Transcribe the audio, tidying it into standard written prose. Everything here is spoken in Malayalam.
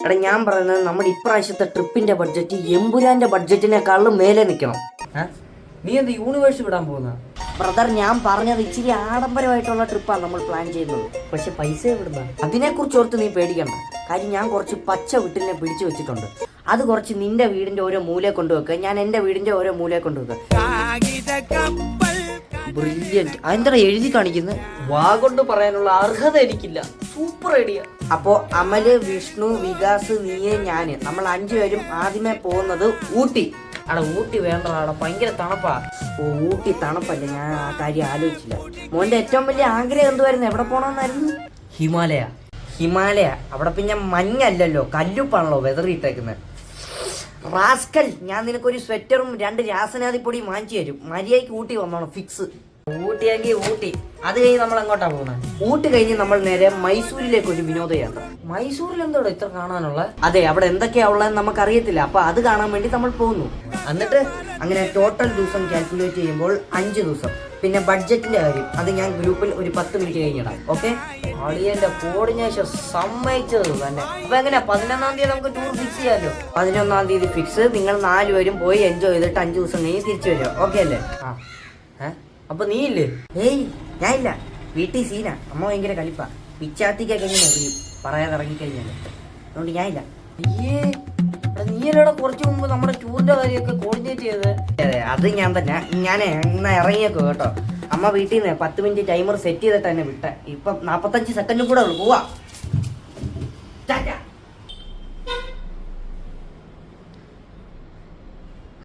എടാ ഞാൻ പറയുന്നത് നമ്മുടെ ഇപ്രാവശ്യത്തെ ട്രിപ്പിന്റെ ബഡ്ജറ്റ് എമ്പുരാന്റെ ബഡ്ജറ്റിനേക്കാളും മേലെ നിൽക്കണം. നീ എന്ത് യൂണിവേഴ്സ് വിടാൻ പോകുന്ന? ബ്രദർ, ഞാൻ പറഞ്ഞത് ഇച്ചിരി ആഡംബരമായിട്ടുള്ള ട്രിപ്പാണ് നമ്മൾ പ്ലാൻ ചെയ്യുന്നത്. പക്ഷെ പൈസ എവിടുന്ന? അതിനെക്കുറിച്ച് ഓർത്ത് നീ പേടിക്കണ്ട. കാര്യം ഞാൻ കുറച്ച് പച്ച വിട്ടിനെ പിടിച്ചു വെച്ചിട്ടുണ്ട്. അത് കുറച്ച് നിന്റെ വീടിന്റെ ഓരോ മൂലയെ കൊണ്ടുവെക്കുക, ഞാൻ എന്റെ വീടിന്റെ ഓരോ മൂലയെ കൊണ്ടുവെക്കുക. ബ്രില്യന്റ്. അതെന്താ എഴുതി കാണിക്കുന്നത്? വാ കൊണ്ട് പറയാനുള്ള അർഹത എനിക്കില്ല. Super idea. അപ്പോ അമല്, വിഷ്ണു, വികാസ്, നീയെ, ഞാന്, നമ്മൾ 5 പേരും ആദ്യമേ പോകുന്നത് ഊട്ടി. അവിടെ ഊട്ടി വേണ്ട, അവിടെ ഭയങ്കര തണുപ്പാ. ഓ, ഊട്ടി തണുപ്പല്ലേ, ഞാൻ ആ കാര്യം ആലോചിച്ചില്ല. മോന്റെ ഏറ്റവും വലിയ ആഗ്രഹം എന്തുവായിരുന്നു? എവിടെ പോണമെന്നായിരുന്നു? ഹിമാലയ. ഹിമാലയ. അവിടെ പിന്നെ മഞ്ഞല്ലല്ലോ, കല്ലുപ്പാണല്ലോ വെതറിയിട്ടേക്കുന്നത്. റാസ്കൽ, ഞാൻ നിനക്കൊരു സ്വെറ്ററും 2 രാസനാദിപ്പൊടിയും വാങ്ങിച്ചു തരും. മര്യാദയ്ക്ക് ഊട്ടി വന്നോണം, ഫിക്സ്. ഊട്ടിയെങ്കിൽ ഊട്ടി. അത് കഴിഞ്ഞ് നമ്മൾ എങ്ങോട്ടാ പോകുന്നത്? ഊട്ടി കഴിഞ്ഞ് നമ്മൾ നേരെ മൈസൂരിലേക്ക് ഒരു വിനോദയാത്ര. മൈസൂരിൽ എന്തോടെ ഇത്ര കാണാനുള്ള? അതെ, അവിടെ എന്തൊക്കെയാ ഉള്ളതെന്ന് നമുക്കറിയത്തില്ല. അപ്പൊ അത് കാണാൻ വേണ്ടി നമ്മൾ പോകുന്നു. എന്നിട്ട് അങ്ങനെ ടോട്ടൽ ദിവസം കാൽക്കുലേറ്റ് ചെയ്യുമ്പോൾ 5 ദിവസം. പിന്നെ ബഡ്ജറ്റിന്റെ കാര്യം അത് ഞാൻ ഗ്രൂപ്പിൽ ഒരു 10 മിനിറ്റ് കഴിഞ്ഞിടാം. ഓക്കെ? അളിയന്റെ കോർഡിനേഷൻ സമ്മതിച്ചത് തന്നെ. അപ്പൊ എങ്ങനെയാ 11-ാം തീയതി നമുക്ക് ടൂർ ഫിക്സ് ചെയ്യാലോ? 11-ാം തീയതി ഫിക്സ്. നിങ്ങൾ 4 പേരും പോയി എൻജോയ് ചെയ്തിട്ട് 5 ദിവസം കഴിഞ്ഞ് തിരിച്ചു വരിക. ഓക്കെ അല്ലേ? അപ്പൊ നീ ഇല്ലേ? ഏയ്, ഞാനില്ല. വീട്ടിൽ സീന. അമ്മ ഭയങ്കര കളിപ്പാ. പിച്ചാത്തിക്കൊക്കെ എങ്ങനെ അറിയും പറയാതെ ഇറങ്ങിക്കഴിഞ്ഞാൽ. അതുകൊണ്ട് ഞാനില്ല. അയ്യേ, നീയല്ലോടെ കുറച്ചു മുമ്പ് നമ്മുടെ ടൂറിന്റെ കാര്യമൊക്കെ കോർഡിനേറ്റ് ചെയ്ത്. അതെ, അത് ഞാൻ തന്നെ. ഞാൻ ഇന്ന് ഇറങ്ങിയേക്കോ കേട്ടോ. അമ്മ വീട്ടിൽ നിന്ന് 10 മിനിറ്റ് ടൈമർ സെറ്റ് ചെയ്തിട്ട് തന്നെ വിട്ടെ. ഇപ്പം 45 സെക്കൻഡും കൂടെ ഉള്ളു. പോവാ.